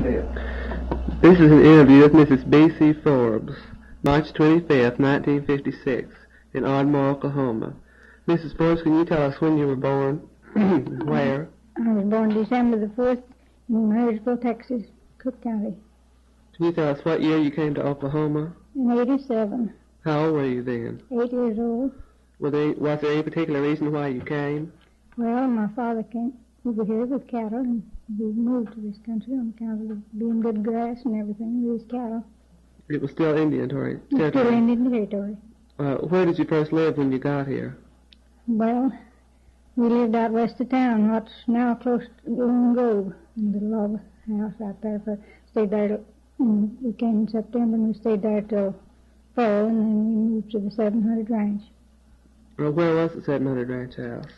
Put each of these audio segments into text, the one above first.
This is an interview with Mrs. B.C. Forbes, March 25th, 1956, in Ardmore, Oklahoma. Mrs. Forbes, can you tell us when you were born? Where? I was born December the 4th in Marysville, Texas, Cook County. Can you tell us what year you came to Oklahoma? In 87. How old were you then? 8 years old. Was there any particular reason why you came? Well, my father came over here with cattle, and we moved to this country on account of it being good grass and everything with his cattle. It was still Indian territory? It's still Indian territory. Where did you first live when you got here? Well, we lived out west of town, what's now close to Golden Grove, in the log house out there. Stayed there. We came in September, and we stayed there till fall, and then we moved to the 700 Ranch. Well, where was the 700 Ranch house?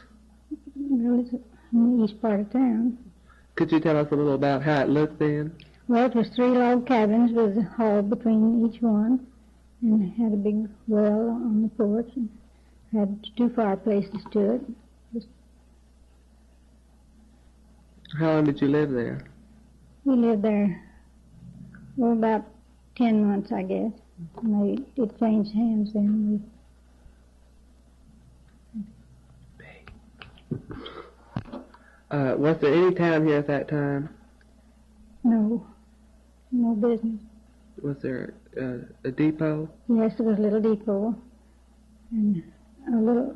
Well, it's in the east part of town. Could you tell us a little about how it looked then? Well, it was 3 log cabins with a hall between each one, and it had a big well on the porch, and had 2 fireplaces to it. How long did you live there? We lived there, well, about 10 months, I guess. And it changed hands then. Was there any town here at that time? No business. Was there a depot? Yes, there was a little depot, and a little,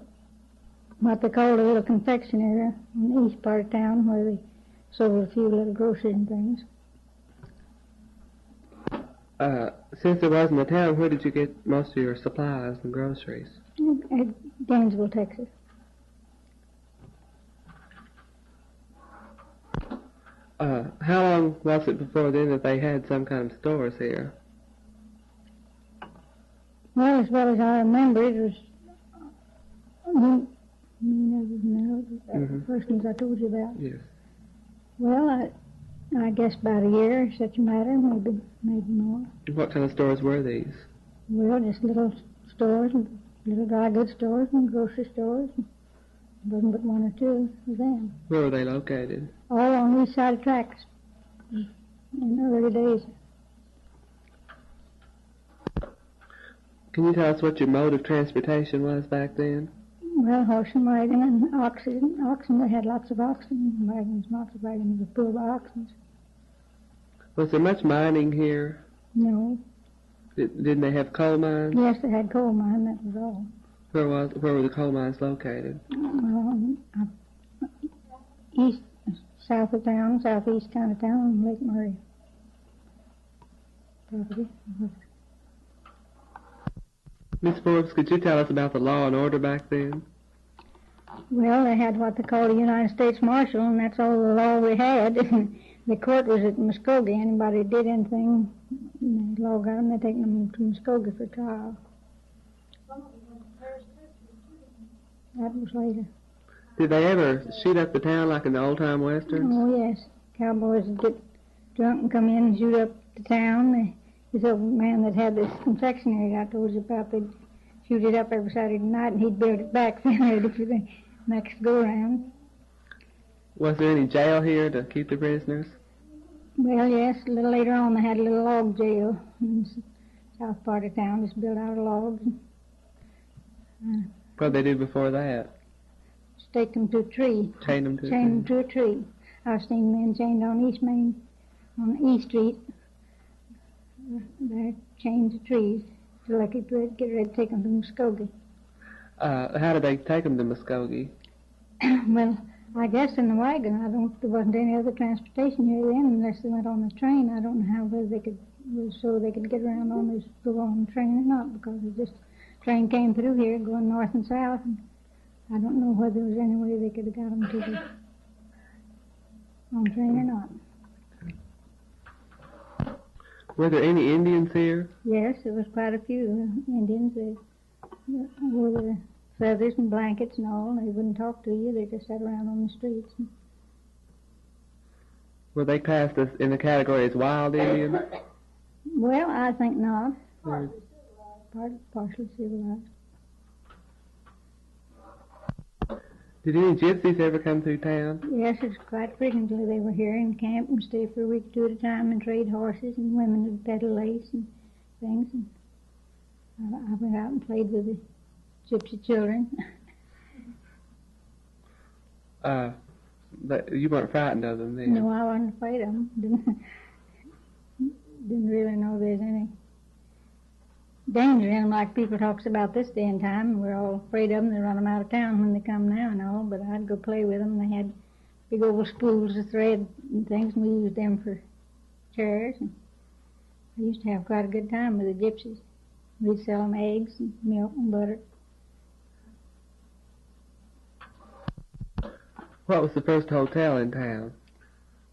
what they called a little confectionery in the east part of town where they sold a few little groceries and things. Since there wasn't a town, where did you get most of your supplies and groceries? At Gainesville, Texas. How long was it before then that they had some kind of stores here? Well, as well as I remember, it was the persons I told you about. Yes. Well, I guess about a year, such a matter, maybe more. What kind of stores were these? Well, just little stores, little dry goods stores and grocery stores. Wasn't but 1 or 2 of them. Where were they located? All on the east side of tracks in the early days. Can you tell us what your mode of transportation was back then? Well, horse and wagon and oxen. They had lots of oxen. Wagons, lots of wagons were full of oxen. Was there much mining here? No. Didn't they have coal mines? Yes, they had coal mine, that was all. Where were the coal mines located? East, south of town, southeast kind of town, on Lake Murray property. Miss Forbes, could you tell us about the law and order back then? Well, they had what they called the United States Marshal, and that's all the law we had. The court was at Muskogee. Anybody did anything, the law got them, they take them to Muskogee for trial. That was later. Did they ever shoot up the town like in the old-time westerns? Oh, yes. Cowboys would get drunk and come in and shoot up the town. This old man that had this confectionery I told you about, they'd shoot it up every Saturday night, and he'd build it back ready for the next go-around. Was there any jail here to keep the prisoners? Well, yes. A little later on, they had a little log jail in the south part of town, just built out of logs. What did they do before that? Stake them to a tree. Chain them to a tree. I've seen men chained on East Street. They're chained to trees till they could get ready to take them to Muskogee. How did they take them to Muskogee? Well, I guess in the wagon. There wasn't any other transportation here then unless they went on the train. I don't know whether they could get around on this, go on the train or not, because this train came through here going north and south, and I don't know whether there was any way they could have got them to the on train or not. Were there any Indians here? Yes, there was quite a few Indians. They wore their feathers and blankets and all. They wouldn't talk to you. They just sat around on the streets. Were they classed in the category as wild Indians? Well, I think not. Partially civilized. Did any gypsies ever come through town? Yes, it's quite frequently they were here and camp and stay for a week or two at a time and trade horses, and women would peddle lace and things. And I went out and played with the Gypsy Children. You weren't frightened of them then? No, I wasn't afraid of them. Didn't really know there's any danger in them like people talks about this day and time. We're all afraid of them. They run them out of town when they come now and all, but I'd go play with them. They had big old spools of thread and things, and we used them for chairs. And I used to have quite a good time with the gypsies. We'd sell them eggs and milk and butter. What was the first hotel in town?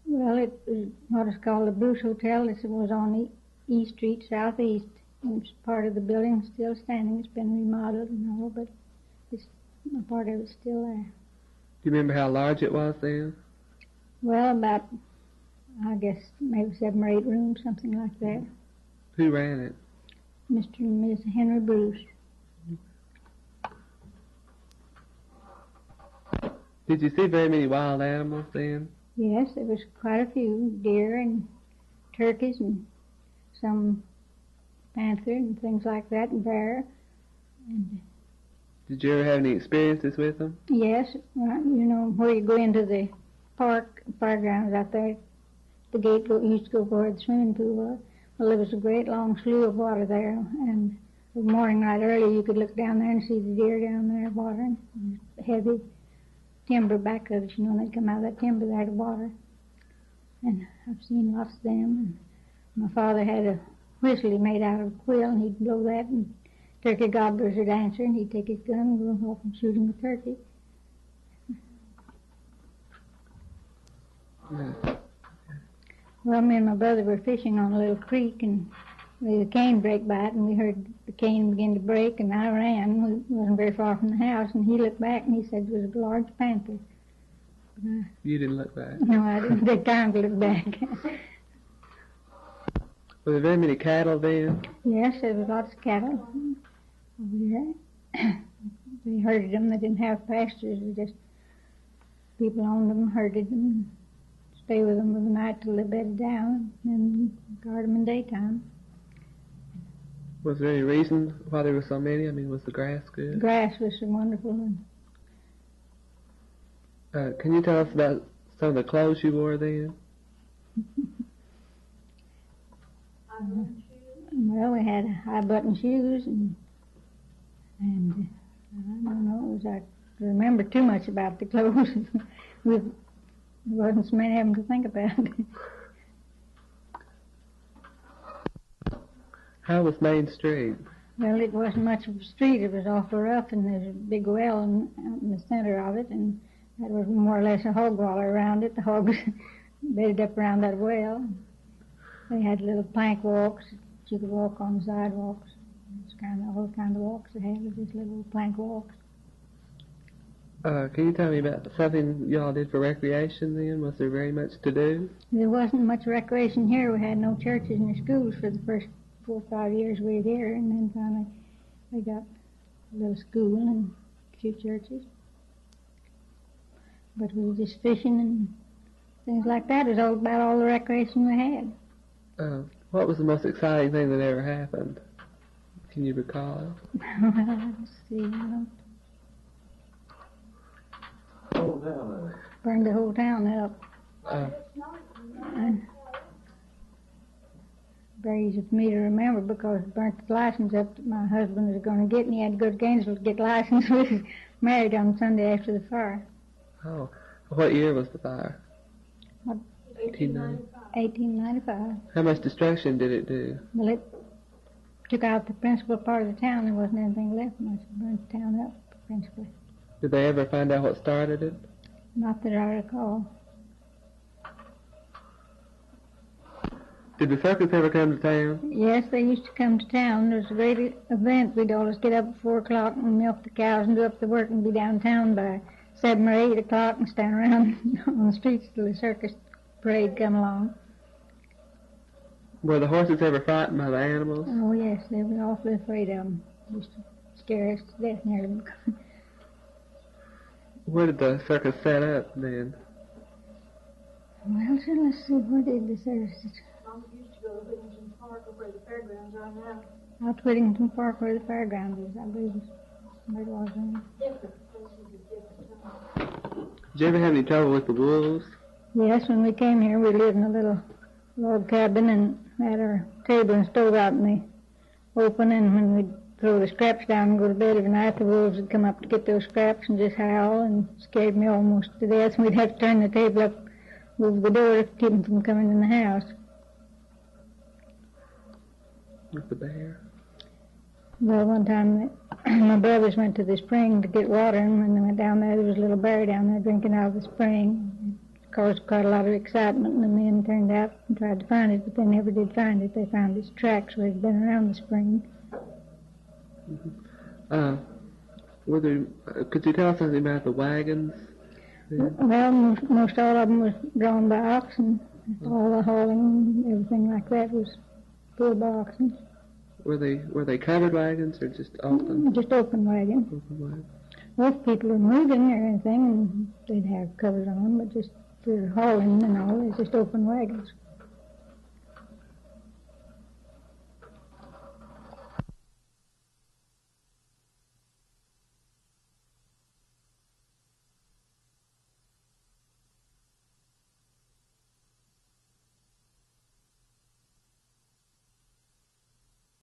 Well, it was what is called the Bruce Hotel. This was on the East Street, southeast. It's part of the building still standing. It's been remodeled and all, but a part of it's still there. Do you remember how large it was then? Well, about, I guess, maybe 7 or 8 rooms, something like that. Who ran it? Mr. and Miss Henry Bruce. Did you see very many wild animals then? Yes, there was quite a few deer and turkeys and some panther and things like that, and bear. And did you ever have any experiences with them? yes, you know, where you go into the fairgrounds out there, the gate used to go where the swimming pool was. Well, there was a great long slough of water there, and the morning right early you could look down there and see the deer down there watering. Heavy timber back of it, you know, and they'd come out of that timber there to water. And I've seen lots of them. And my father had a whistle he made out of a quill, and he'd blow that, and turkey gobblers would answer, and he'd take his gun and go off and shoot him a turkey. Yeah. Well, me and my brother were fishing on a little creek, and there was a canebrake by it, and we heard the cane begin to break, and I ran. We wasn't very far from the house, and he looked back, and he said it was a large panther. You didn't look back? No, I didn't take time to look back. Were there very many cattle then? Yes, there was lots of cattle over there. They herded them. They didn't have pastures. They just, people owned them, herded them, stay with them for the night till they bedded down, and guard them in daytime. Was there any reason why there were so many? I mean, was the grass good? The grass was so wonderful. Can you tell us about some of the clothes you wore then? Well, we had high-button shoes, and I don't know, I remember too much about the clothes. There wasn't so many of them to think about. How was Main Street? Well, it wasn't much of a street. It was awful rough, and there was a big well in the center of it, and that was more or less a hog waller around it. The hogs bedded up around that well. They had little plank walks. You could walk on the sidewalks. It's all kind of walks they had, just little plank walks. Can you tell me about something y'all did for recreation then? Was there very much to do? There wasn't much recreation here. We had no churches nor schools for the first 4 or 5 years we were here, and then finally they got a little school and a few churches. But we were just fishing and things like that. It was all about all the recreation we had. What was the most exciting thing that ever happened? Can you recall? Let's see. Burned the whole town up. Very easy for me to remember because it burnt the license up that my husband was going to get, and he had to go to Gainesville to get license. We was married on Sunday after the fire. Oh, what year was the fire? 1895. How much destruction did it do? Well, it took out the principal part of the town. There wasn't anything left much. It burnt the town up, principally. Did they ever find out what started it? Not that I recall. Did the circus ever come to town? Yes, they used to come to town. There was a great event. We'd always get up at 4 o'clock and milk the cows and do up the work and be downtown by 7 or 8 o'clock and stand around on the streets till the circus parade come along. Were the horses ever frightened by the animals? Oh, yes, they were awfully afraid of them. They used to scare us to death nearly. Where did the circus set up then? Well, so let's see, where did the circus? Mom used to go to Whittington Park or where the fairgrounds are now. Out Whittington Park where the fairground is, I believe. Where it was. Different places at different times. Did you ever have any trouble with the wolves? Yes, when we came here, we lived in a little log cabin and had our table and stove out in the open, and when we'd throw the scraps down and go to bed every night, the wolves would come up to get those scraps and just howl and scared me almost to death, and we'd have to turn the table up over the door to keep them from coming in the house. With the bear? Well, one time my brothers went to the spring to get water, and when they went down there was a little bear down there drinking out of the spring. It caused quite a lot of excitement, and the men turned out and tried to find it, but they never did find it. They found its tracks where it had been around the spring. Could you tell us something about the wagons? Yeah. Well, most all of them was drawn by oxen. All the hauling, everything like that was pulled by oxen. Were they covered wagons or just open? Just open wagons. Open wagons. Well, if people were moving or anything, and they'd have covers on, but just for hauling and all, it's just open wagons.